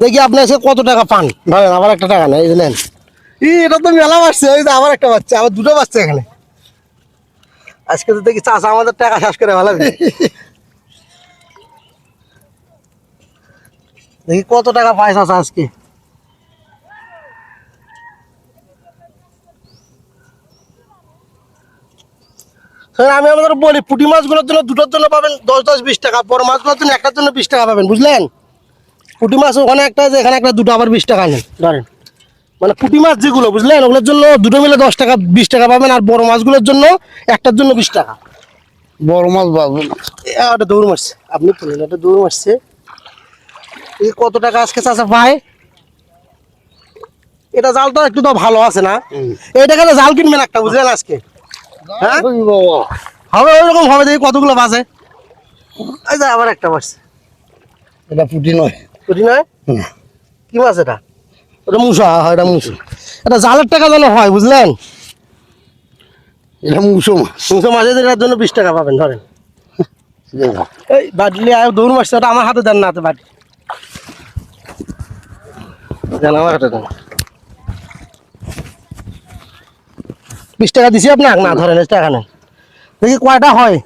দেখি আপনি আজকে কত টাকা পান। ধরেন আবার একটা টাকা নেই, এই যে নেন। এটা তো মেলা বাড়ছে, ওই যে আবার একটা বাচ্চা, আবার দুটো বাচ্চা এখানে। আজকে তো দেখি চাচা আমাদের টাকা শেষ করে ভালো। দেখি কত টাকা পায় চাচা আজকে। আমি আমাদের বলি পুঁটি মাছগুলোর জন্য দুটোর জন্য পাবেন 10-10-20 টাকা, বড় মাছগুলোর জন্য একটার জন্য 20 টাকা পাবেন, বুঝলেন? পুঁটি মাছ ওখানে একটা আছে, এখানে একটা, দুটো আবার 20 টাকা নেন ধরেন। মানে পুঁটি মাছ যেগুলো বুঝলেন, ওগুলোর জন্য দুটো মিলে 10 টাকা 20 টাকা পাবেন, আর বড় মাছগুলোর জন্য একটার জন্য 20 টাকা। বড় মাছ পাবো না। ওটা দৌড় মারছে, আপনি বললেন ওটা দৌড় মারছে। এই কত টাকা আজকে চাচা পায়? এটা জালটা একটু তো ভালো আছে না? এই টাকাতে জাল কিনবেন একটা, বুঝলেন আজকে? হ্যাঁ হবে, ওইরকম হবে। দেখি কতগুলো বাজে। এই যে আবার একটা বাজছে। এটা পুঁটি নয়। পুঁটি নয়? কি মাছ এটা? ওটা মুসা, হয় এটা মুসা। এটা জালের টাকা যেন হয়, বুঝলেন? এটা মুসো মাছ। মুসা মাছের এটার জন্য 20 টাকা পাবেন ধরেন। এই বাটলি আয় দৌড় মারছে, ওটা আমার হাতে দেন না, হাতে বাটি দেন, আমার হাতে দেন। 20 টাকা দিছি আপনার, না ধরেন টাকা নেন। দেখি কয়টা হয়।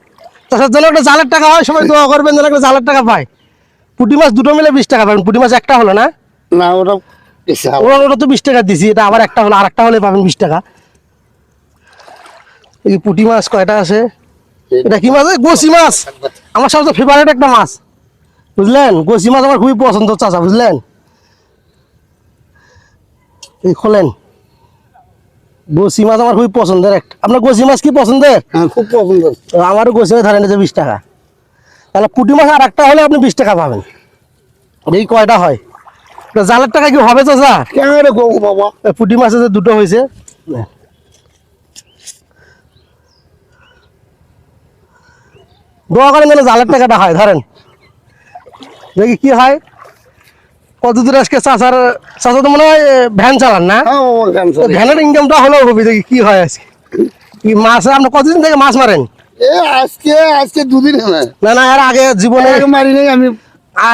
তাছাড়া যেন একটা জালের টাকা হয়, সবাই দোয়া করবেন যেন একটা জালের টাকা পায়। পুঁটি মাছ দুটো মিলে 20 টাকা পাবেন। পুঁটি মাছ একটা হলো না? না ওটা ওটা তো 20 টাকা দিছি, এটা আবার একটা হলো, আর একটা হলে পাবেন 20 টাকা। এই পুঁটি মাছ কয়টা আছে? এটা কি মাছ? গোসি মাছ, আমার সবচেয়ে ফেভারিট একটা মাছ, বুঝলেন? গোসি মাছ আমার খুবই পছন্দ চাচা, বুঝলেন? এই খোলেন, গোসি মাছ আমার খুবই পছন্দের একটা। আপনার গোসি মাছ কি পছন্দের? হ্যাঁ খুব পছন্দ। আমারও গোসি মাছ ধরেন 20 টাকা। তাহলে পুঁটি মাছ আর একটা হলে আপনি 20 টাকা পাবেন। এই কয়টা হয়? জালের টাকা কি হবে চাচা? কেন রে গো বাবা? পুঁটি মাছে যে দুটো হয়েছে, দোয়া করেন যেন জালের টাকাটা হয়। ধরেন দেখি কি হয়। কত দূর আজকে চাচার, চাচা তো মনে হয় ভ্যান চালান না? ভ্যানের ইনকামটা হলেও হবে। দেখি কি হয় আজকে। কি মাছ আপনি কতদিন থেকে মাছ মারেন? এ আজকে আজকে দুদিন হয় না না, এর আগে জীবনে মারি নাই আমি।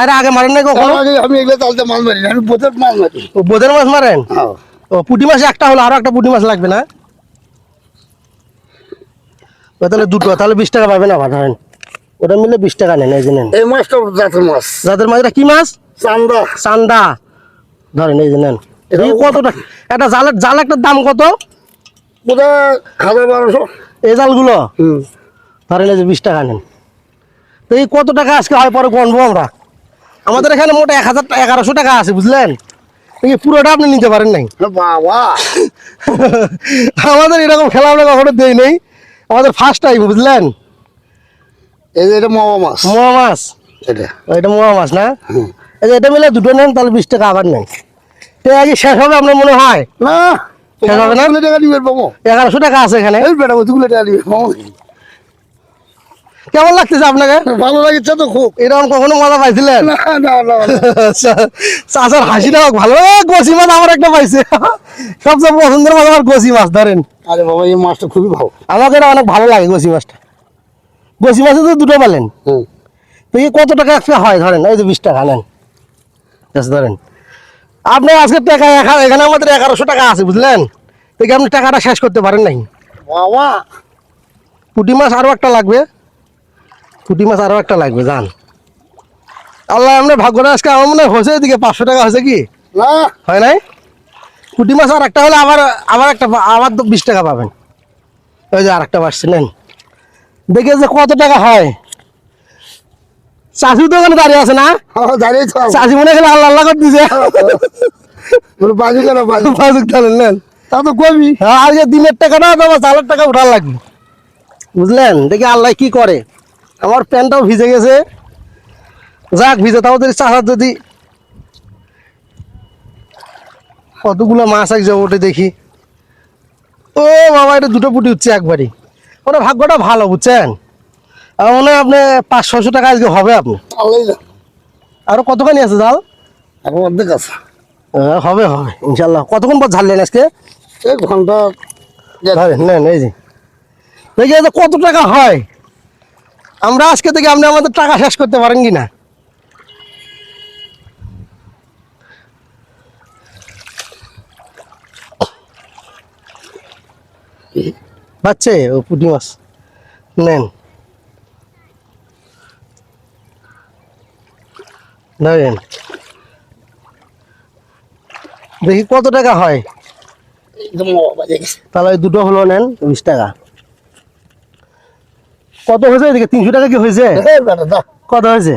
এর আগে মারেন নাই কখনো? আমি এগুলো চালতে মাছ মারি না, আমি বোধের মাছ মারি। ও বোদের মাছ মারেন? ও পুঁটি মাছ একটা হলো, আরো একটা পুঁটি মাছ লাগবে না? তাহলে দুটো, তাহলে 20 টাকা পাবেন আবার ধরেন। ওটা মিলে 20 টাকা নেন, এই যে নেন। এই মাছটা জাতের মাছ। যাদের মাছ, এটা কি মাছ? চান্দা। চান্দা ধরেন, এই যে নেন। এই কত টাকা একটা জালের, জাল একটার দাম কত? বোধ 1200। এই জালগুলো ধরেন, এই যে 20 টাকা নেন। তো এই কত টাকা আজকে হয় পরে গণবো আমরা। আমাদের এখানে মোট 1100 টাকা আছে, বুঝলেন? এই পুরোটা আপনি নিতে পারেন নাই। বাবা আমাদের এরকম খেলা আমরা কখনো দেই নেই, আমাদের ফার্স্ট টাইম, বুঝলেন? এই যে এটা মাওয়া মাছ। মোয়া মাছ, এটা এটা মোয়া মাছ না? এই যে এটা মিলে দুটো নেন, তাহলে 20 টাকা আবার নেন। তো আগে শেষ হবে আপনার মনে হয়? না শেষ হবে না? টাকা দিবেন বাবু। 1100 টাকা আছে এখানে। এই বেটা কতগুলো টাকা দিবেন বাবু? কেমন লাগতেছে আপনাকে? ভালো লাগছে তো খুব। এরকম কখনো মজা পাইছিলেন? না না না চাচার হাসিটা ভালো। গোসি মাছ আমার একটা পাইছে, সবচেয়ে পছন্দের মাছ আমার গোসি মাছ ধরেন। আরে বাবা এই মাছটা খুবই ভালো। আমাকে এটা অনেক ভালো লাগে গোসি মাছটা। গোসি মাছে তো দুটো পেলেন। তো এই কত টাকা একটা হয় ধরেন, এই যে 20 টাকা নেন ধরেন। আপনি আজকে টাকা এখানে আমাদের 1100 টাকা আছে, বুঝলেন? দেখি আপনি টাকাটা শেষ করতে পারেন নাই। বাবা পুঁটি মাছ আরো একটা লাগবে, পুঁটি মাছ আরো একটা লাগবে, যান। আল্লাহ আপনার ভাগ্যটা আজকে আমার মনে হয়েছে এদিকে 500 টাকা হয়েছে কি না হয় নাই? পুঁটি মাছ আর একটা হলে আবার আবার একটা, আবার 20 টাকা পাবেন। ওই যে আর একটা বাড়ছে, নেন। দেখে যে কত টাকা হয়। চাষি তো ওখানে দাঁড়িয়ে আছে না? দাঁড়িয়ে তো চাষি মনে গেলে আল্লাহ আল্লাহ করে দিছে। বাজু কেন বাজু বাজুক তাহলে নেন। তা তো কবি। হ্যাঁ, আজকে দিনের টাকাটা তোমার চালের টাকা উঠার লাগবে, বুঝলেন? দেখি আল্লাহ কি করে। আমার প্যান্টটাও ভিজে গেছে, যাক ভিজে, তাও যদি চাষার যদি কতগুলো মাছ এক যাবো ওটা দেখি। ও বাবা, এটা দুটো পুটি উঠছে একবারই। ওটা ভাগ্যটা ভালো, বুঝছেন? আর মনে হয় আপনি 500-600 টাকা আজকে হবে আপনি। আরো কতখানি আছে জাল? এখন অর্ধেক আছে। হবে হবে ইনশাল্লাহ। কতক্ষণ পর ঝাড়লেন আজকে? এক ঘন্টা। নেন, এই যে দেখি এই যে কত টাকা হয়। আমরা আজকে থেকে আপনি আমাদের টাকা শেষ করতে পারেন কিনা। বাচ্চে ও পুঁটি মাছ নেন নেন দেখি কত টাকা হয় তাহলে ওই দুটো হলো নেন 20 টাকা কত হয়েছে এদিকে 300 টাকা কি হয়েছে কত হয়েছে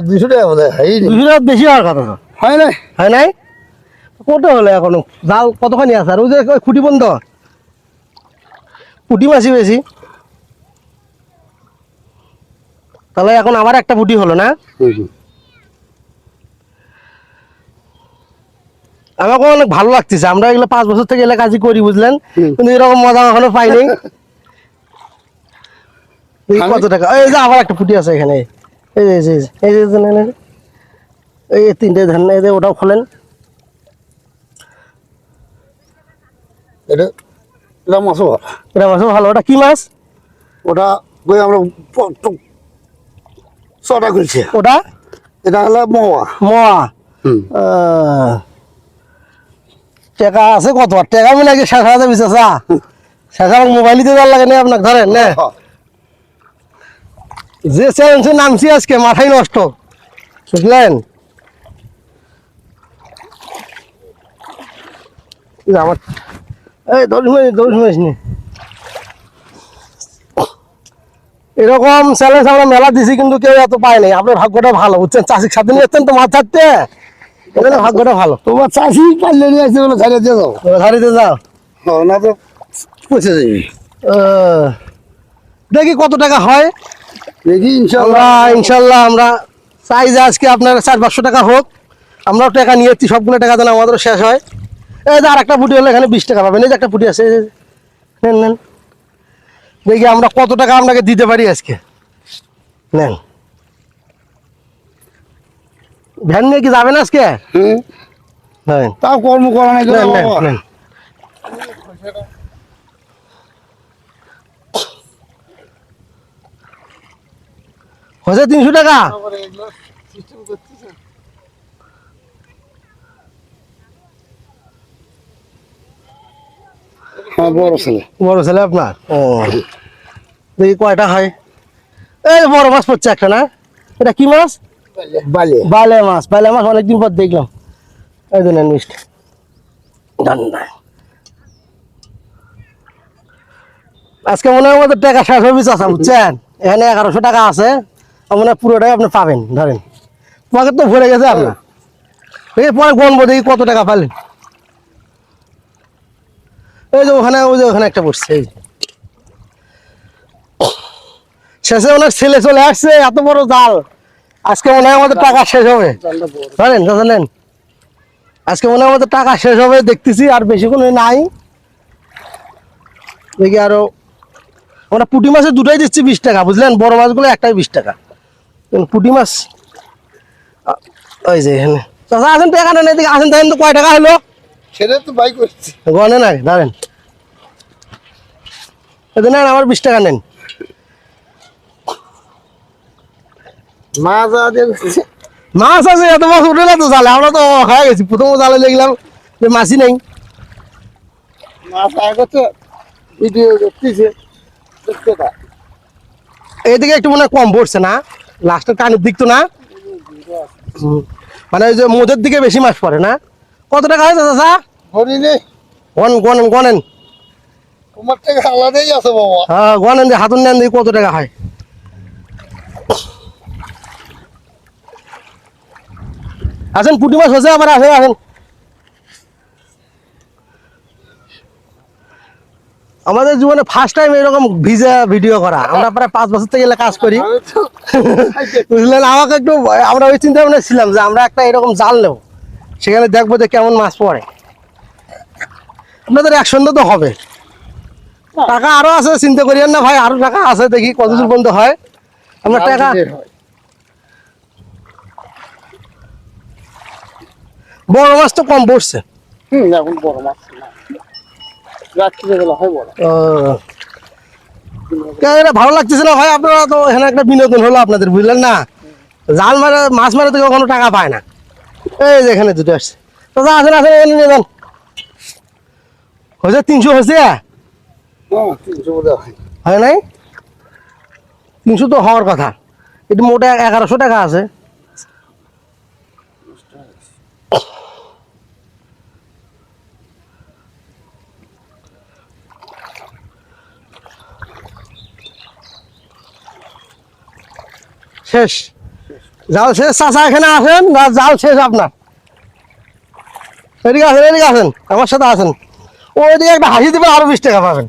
200 টাকা বোধ হয় 200 টাকা বেশি হওয়ার কথা তো হয় না হয় নাই কত হলো এখনো জাল কতখানি আছে আর ওই যে ওই খুঁটি বন্ধ পুঁটি মাছই বেশি তাহলে এখন আবার একটা পুঁটি হলো না আমাকে অনেক ভালো লাগতেছে আমরা এগুলো 5 বছর থেকে এলাকা কাজই করি বুঝলেন কিন্তু এরকম মজা এখনো পাইনি কত টাকা এই যে আবার একটা পুঁটি আছে এখানে এই যে এই যে এই 3টে ধান এই যে ওটাও খোলেন এটা এটা মাছও ভালো। এটা মাছও ভালো ওটা কি মাছ ওটা ওই আমরা ছটা করেছি ওটা এটা হলো মোয়া মোয়া হুম টাকা আছে কত টাকা আমি নাকি 60,000 বিশ আছে শেষা মোবাইল দিতে দেওয়ার লাগে না আপনাকে ধরেন না যে চ্যালেঞ্জে নামছি আজকে মাথায় নষ্ট বুঝলেন আমার এই 10 মিনিট নি এরকম চ্যালেঞ্জ আমরা মেলা দিছি কিন্তু কেউ এত পায় নাই আপনার ভাগ্যটা ভালো বুঝছেন চাষির সাথে নিয়ে তো মাছ ছাড়তে এখানে ভাগ্যটা ভালো তোমার চাষি পারলে নিয়ে আসছে বলে ছাড়িয়ে দিয়ে যাও ধারিতে যাও না তো পয়সা যাবে দেখি কত টাকা হয় দেখি আমরা ইনশাল্লাহ ইনশাল্লাহ আমরা চাই যে আজকে আপনার 400-500 টাকা হোক আমরাও টাকা নিয়েছি সবগুলো টাকা যেন আমাদেরও শেষ হয় এই যে আর একটা পুটি হলে এখানে 20 টাকা পাবেন এই যে একটা পুটি আছে নেন নেন দেখি আমরা কত টাকা আপনাকে দিতে পারি আজকে নেন ভ্যান নিয়ে কি যাবেন আজকে হুম হ্যাঁ তাও কর্ম করা নাই নেন নেন নেন হয়েছে 300 টাকা হ্যাঁ বড় ছেলে বড় ছেলে আপনার ও দেখি কয়টা হয় এই বড় মাছ পড়ছে একটা না এটা কি মাছ বালে বালে মাছ অনেকদিন পর দেখলাম এই জন্য মিষ্টি আজকে মনে হয় আমাদের টাকা শেষ হবে চাষা বুঝছেন এখানে 1100 টাকা আছে মনে হয় পুরোটাই আপনি পাবেন ধরেন পকেট তো ভরে গেছে আপনার এই পরে গণবো দেখি কত টাকা পালেন এই যে ওখানে একটা পড়ছে এই শেষে ওনার ছেলে চলে আসছে এত বড় জাল আজকে মনে হয় আমাদের টাকা শেষ হবে জানেন জানেন আজকে মনে হয় আমাদের টাকা শেষ হবে দেখতেছি আর বেশিক্ষণ নাই দেখি আরো আমরা পুঁটি মাছের দুটাই দিচ্ছি 20 টাকা বুঝলেন বড় মাছগুলো একটাই 20 টাকা পুঁটি মাছ ওই যে এখানে চাচা আসেন টাকা নেন এদিকে আসেন দেখেন তো কয় টাকা হলো ছেলে তো বাইক করছে গনে নাই ধরেন নেন আমার 20 টাকা নেন মাছ আছে মাছ আছে এত মাছ উঠে না তো জালে আমরা তো হয়ে গেছি প্রথম জালে দেখলাম যে মাছই নেই মাছ আগতে ভিডিও দেখতেছে দেখতে তা এইদিকে একটু মনে হয় কম পড়ছে না লাস্টের কানের দিক তো না মানে ওই যে মোদের দিকে বেশি মাছ পড়ে না কত টাকা হয়েছে চাচা ধরি নেই গনেন তোমার থেকে আলাদাই আছে বাবা হ্যাঁ গনেন যে হাতুন নেন দেখি কত টাকা হয় আসেন পুঁটি মাছ হয়েছে আবার আসেন আসেন আমাদের জীবনে ফার্স্ট টাইম এরকম ভিজা ভিডিও করা আমরা প্রায় 5 বছর থেকে এলা কাজ করি বুঝলেন আমাকে একটু আমরা ওই চিন্তা ভাবনা ছিলাম যে আমরা একটা এরকম জাল নেব সেখানে দেখবো যে কেমন মাছ পড়ে আপনাদের একসঙ্গে তো হবে টাকা আরো আছে চিন্তা করিয়েন না ভাই আরো টাকা আছে দেখি কতদূর পর্যন্ত হয় আমরা টাকা বড় মাছ তো কম পড়ছে এখন বড় মাছ না রাত্রে বেলা হয় বড় এটা ভালো লাগতেছে না ভাই আপনারা তো এখানে একটা বিনোদন হলো আপনাদের বুঝলেন না জাল মারে মাছ মারে তো কখনো টাকা পায় না এই যে এখানে দুটো আসছে তো আসেন আসেন এনে নিয়ে যান হয়েছে 300 হয়েছে হ্যাঁ 300 বোধ হয়। হয় নাই? 300 তো হওয়ার কথা। এটা মোটা 1100 টাকা আছে। শেষ জাল শেষ। চাচা এখানে আসেন, জাল শেষ আপনার। এদিকে আসেন, এদিকে আসেন, আমার সাথে আসেন। ওইদিকে একটা হাসি দিবেন, আরো 20 টাকা পাবেন।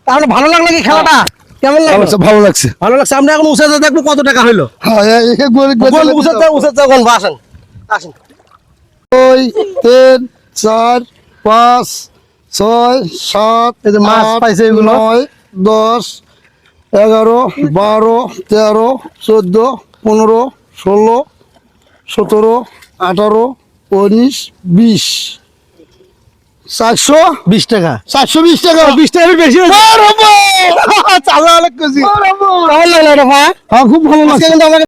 তাহলে ভালো লাগলো কি খেলাটা? কেমন লাগলো? ভালো লাগছে। ভালো লাগছে। আমরা এখন উঁচে দেখবো কত টাকা হইলো। হ্যাঁ উঁচে গল্প আসেন, আসেন। 2 3 4 5 6 7 এই যে মাছ পাইছে এগুলো। 9 10 11 12 13 14 15 16 17 18 19 20 20 টাকা। 420 টাকা। 20 টাকা বেশি হয়েছে। চাচা অনেক খুশি। বরাবর। কেমন লাগলো রে ভাই? হ্যাঁ খুব ভালো আজকে লাগছে। কিন্তু আমাকে